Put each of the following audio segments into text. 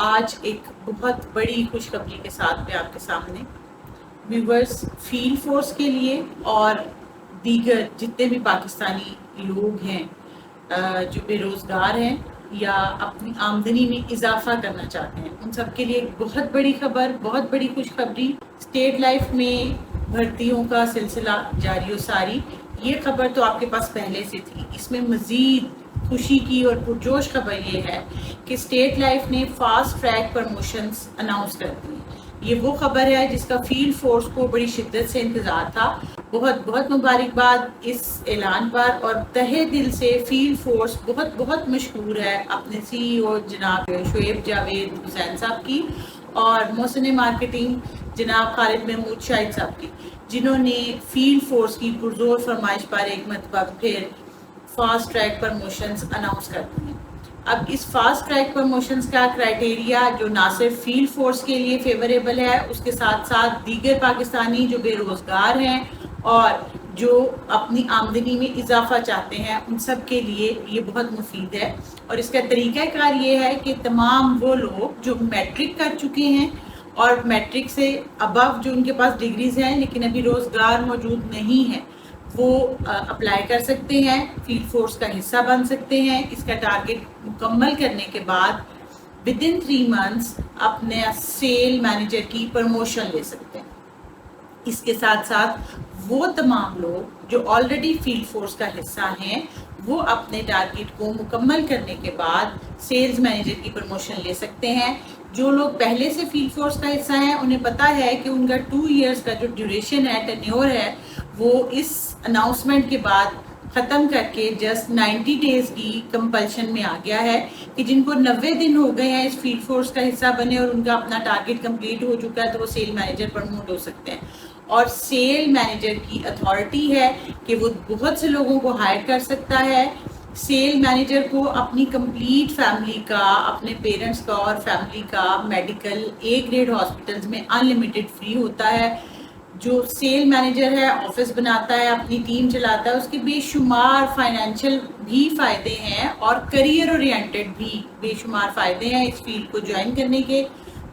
آج ایک بہت بڑی خوشخبری کے ساتھ میں آپ کے سامنے ویورز فیلڈ فورس کے لیے اور دیگر جتنے بھی پاکستانی لوگ ہیں جو بے روزگار ہیں یا اپنی آمدنی میں اضافہ کرنا چاہتے ہیں، ان سب کے لیے ایک بہت بڑی خبر، بہت بڑی خوشخبری۔ اسٹیٹ لائف میں بھرتیوں کا سلسلہ جاری و ساری، یہ خبر تو آپ کے پاس پہلے سے تھی۔ اس میں مزید خوشی کی اور پرجوش خبر یہ ہے کہ اسٹیٹ لائف نے فاسٹ ٹریک پروموشنز اناؤنس کر دی۔ یہ وہ خبر ہے جس کا فیلڈ فورس کو بڑی شدت سے انتظار تھا۔ بہت بہت مبارکباد اس اعلان پر، اور تہہ دل سے فیلڈ فورس بہت بہت مشکور ہے اپنے CEO جناب شعیب جاوید حسین صاحب کی اور محسن مارکیٹنگ جناب خالد محمود شاہد صاحب کی، جنہوں نے فیلڈ فورس کی پرزور فرمائش پر ایک مرتبہ پھر فاسٹ ٹریک پروموشنز اناؤنس کر دی ہیں۔ اب اس فاسٹ ٹریک پروموشنز کا کرائٹیریا جو نہ صرف فیلڈ فورس کے لیے فیوریبل ہے، اس کے ساتھ ساتھ دیگر پاکستانی جو بے روزگار ہیں اور جو اپنی آمدنی میں اضافہ چاہتے ہیں، ان سب کے لیے یہ بہت مفید ہے۔ اور اس کا طریقہ کار یہ ہے کہ تمام وہ لوگ جو میٹرک کر چکے ہیں اور میٹرک سے ابو جو ان کے پاس ڈگریز ہیں لیکن ابھی روزگار موجود نہیں ہے، وہ اپلائی کر سکتے ہیں، فیلڈ فورس کا حصہ بن سکتے ہیں۔ اس کا ٹارگٹ مکمل کرنے کے بعد within 3 months اپنے سیل مینیجر کی پروموشن لے سکتے ہیں۔ اس کے ساتھ ساتھ وہ تمام لوگ جو آلریڈی فیلڈ فورس کا حصہ ہیں، وہ اپنے ٹارگٹ کو مکمل کرنے کے بعد سیلز مینیجر کی پروموشن لے سکتے ہیں۔ جو لوگ پہلے سے فیلڈ فورس کا حصہ ہیں، انہیں پتہ ہے کہ ان کا 2 years کا جو ڈیوریشن ہے، ٹینیور ہے، وہ اس اناؤنسمنٹ کے بعد ختم کر کے جسٹ 90 days کی کمپلشن میں آ گیا ہے کہ جن کو 90 دن ہو گئے ہیں اس فیلڈ فورس کا حصہ بنے اور ان کا اپنا ٹارگٹ کمپلیٹ ہو چکا ہے، تو وہ سیل مینیجر پروموٹ ہو سکتے ہیں۔ اور سیل مینیجر کی اتھارٹی ہے کہ وہ بہت سے لوگوں کو ہائر کر سکتا ہے۔ سیل مینیجر کو اپنی کمپلیٹ فیملی کا، اپنے پیرنٹس کا اور فیملی کا میڈیکل A گریڈ ہاسپٹلز میں انلمیٹڈ فری ہوتا ہے۔ جو سیل مینیجر ہے، آفس بناتا ہے، اپنی ٹیم چلاتا ہے، اس کے بے شمار فائنینشیل بھی فائدے ہیں اور کریئر اورینٹڈ بھی بے شمار فائدے ہیں اس فیلڈ کو جوائن کرنے کے۔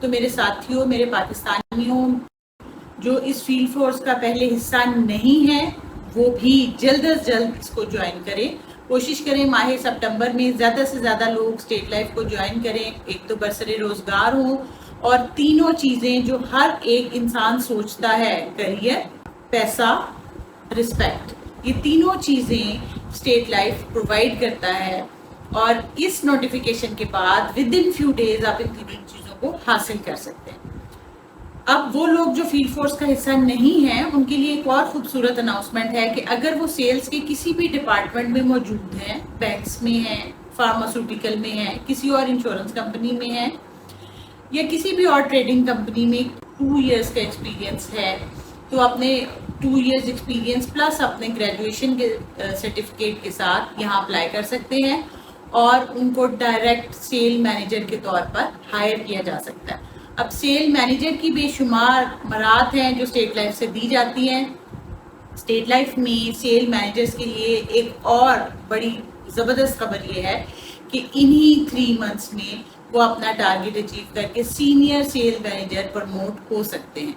تو میرے ساتھیوں، میرے پاکستانیوں جو اس فیلڈ فورس کا پہلے حصہ نہیں ہے، وہ بھی جلد از جلد اس کو جوائن کریں۔ کوشش کریں ماہ سپٹمبر میں زیادہ سے زیادہ لوگ اسٹیٹ لائف کو جوائن کریں۔ ایک تو برسر روزگار ہوں، اور تینوں چیزیں جو ہر ایک انسان سوچتا ہے، کریئر، پیسہ، رسپیکٹ، یہ تینوں چیزیں اسٹیٹ لائف پرووائڈ کرتا ہے۔ اور اس نوٹیفیکیشن کے بعد within few days آپ ان تینوں چیزوں کو حاصل کر سکتے ہیں۔ اب وہ لوگ جو فیلڈ فورس کا حصہ نہیں ہیں، ان کے لیے ایک اور خوبصورت اناؤنسمنٹ ہے کہ اگر وہ سیلز کے کسی بھی ڈپارٹمنٹ میں موجود ہیں، بینکس میں ہیں، فارماسیوٹیکل میں ہیں، کسی اور انشورنس کمپنی میں ہیں، یا کسی بھی اور ٹریڈنگ کمپنی میں 2 years کا ایکسپیرینس ہے، تو اپنے 2 years ایکسپیرینس پلس اپنے گریجویشن کے سرٹیفکیٹ کے ساتھ یہاں اپلائی کر سکتے ہیں اور ان کو ڈائریکٹ سیل مینیجر کے طور پر ہائر کیا جا سکتا ہے۔ اب سیل مینیجر کی بے شمار مہارات ہیں جو اسٹیٹ لائف سے دی جاتی ہیں۔ اسٹیٹ لائف میں سیل مینیجرز کے لیے ایک اور بڑی زبردست خبر یہ ہے کہ انہی 3 months میں وہ اپنا ٹارگٹ اچیو کر کے سینئر سیل مینیجر پروموٹ ہو سکتے ہیں۔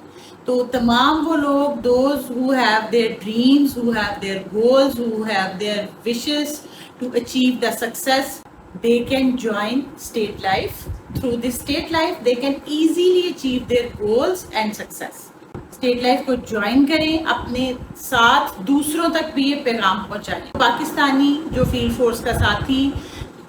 تو تمام وہ لوگ those who have their dreams, who have their goals, who have their wishes to achieve the success, they can join state life. Through this state life, they can easily achieve their goals and success. State life کو join کریں، اپنے ساتھ دوسروں تک بھی یہ پیغام پہنچائیں۔ پاکستانی جو فیلڈ فورس کا ساتھی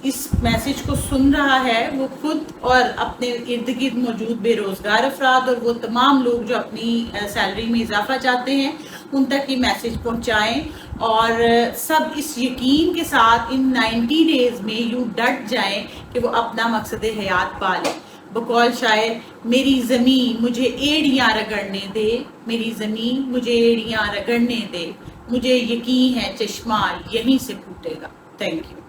اس میسج کو سن رہا ہے، وہ خود اور اپنے ارد گرد موجود بے روزگار افراد اور وہ تمام لوگ جو اپنی سیلری میں اضافہ چاہتے ہیں، ان تک یہ میسج پہنچائیں، اور سب اس یقین کے ساتھ ان 90 days میں یوں ڈٹ جائیں کہ وہ اپنا مقصد حیات پا لیں۔ بقول شاعر، میری زمین مجھے ایڑیاں رگڑنے دے، میری زمین مجھے ایڑیاں رگڑنے دے، مجھے یقین ہے چشمہ یہیں سے پھوٹے گا۔ Thank you.